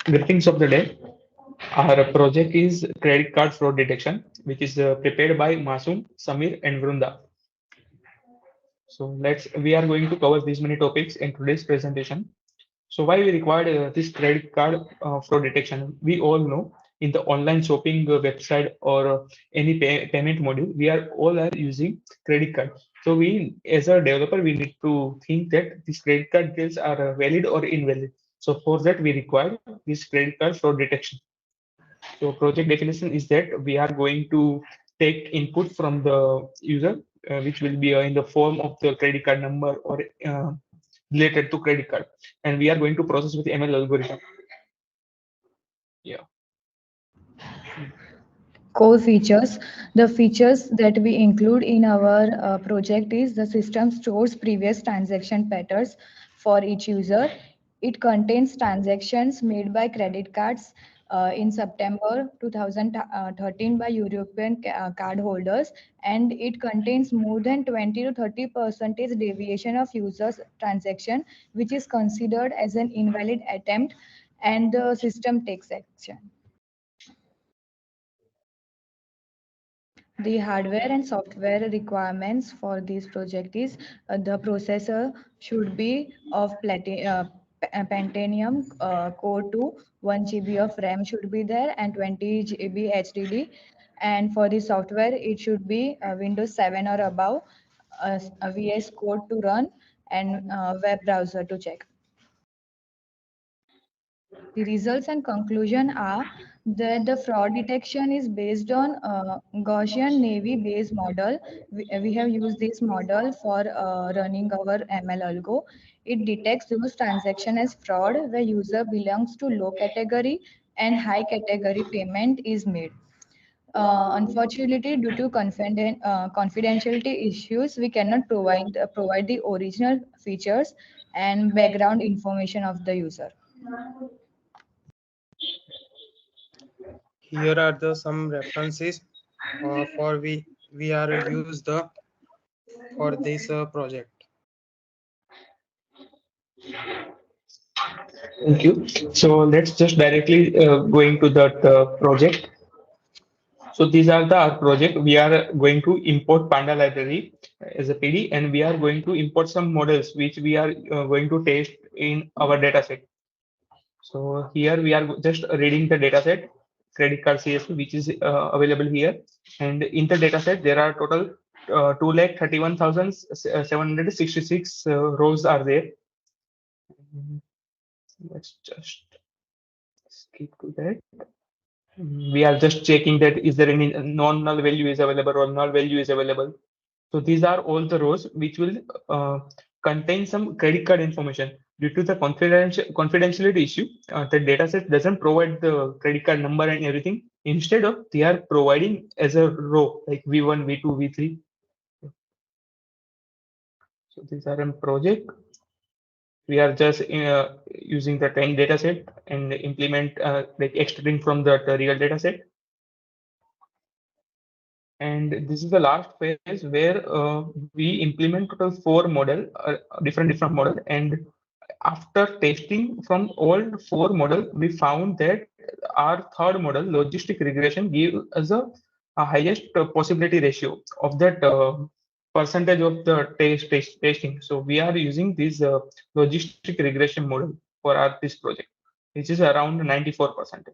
Greetings of the day. Our project is credit card fraud detection, which is prepared by Masoom, Samir, and Vrunda. So we are going to cover these many topics in today's presentation. So why we required this credit card fraud detection? We all know in the online shopping website or any payment module, we are all are using credit card. So we, as a developer, we need to think that these credit card details are valid or invalid. So for that, we require this credit card fraud detection. So project definition is that we are going to take input from the user, which will be in the form of the credit card number or related to credit card, and we are going to process with ML algorithm. Yeah. Core features. The features that we include in our project is the system stores previous transaction patterns for each user. It contains transactions made by credit cards in September 2013 by European card holders, and it contains more than 20 to 30 percentage deviation of users transaction, which is considered as an invalid attempt, and the system takes action. The hardware and software requirements for this project is the processor should be of Pentium Core 2, 1 GB of RAM should be there, and 20 GB HDD. And for the software, it should be Windows 7 or above, a VS Code to run, and web browser to check. The results and conclusion are that the fraud detection is based on Gaussian Naive Bayes model. We have used this model for running our ML algo. It detects those transactions as fraud where user belongs to low category and high category payment is made. Unfortunately, due to confidentiality issues, we cannot provide the original features and background information of the user. Here are the some references for we are use the for this project. Thank you. So let's just directly going to that project. So these are the our project. We are going to import Panda library as a PD, and we are going to import some models which we are going to test in our dataset. So here we are just reading the dataset, credit card CSV, which is available here. And in the dataset, there are total 2,31,766 rows are there. Let's just skip to that. We are just checking that is there any non-null value is available or null value is available. So these are all the rows which will contain some credit card information. Due to the confidentiality issue, the dataset doesn't provide the credit card number and everything. Instead of they are providing as a row like V1, V2, V3. So these are in project. We are just using the time dataset and implement like extracting from the real dataset. And this is the last phase where we implement total four model, different model. And after testing from all four model, we found that our third model, logistic regression, give us a highest possibility ratio of that percentage of the testing. So we are using this logistic regression model for our this project, which is around 94%.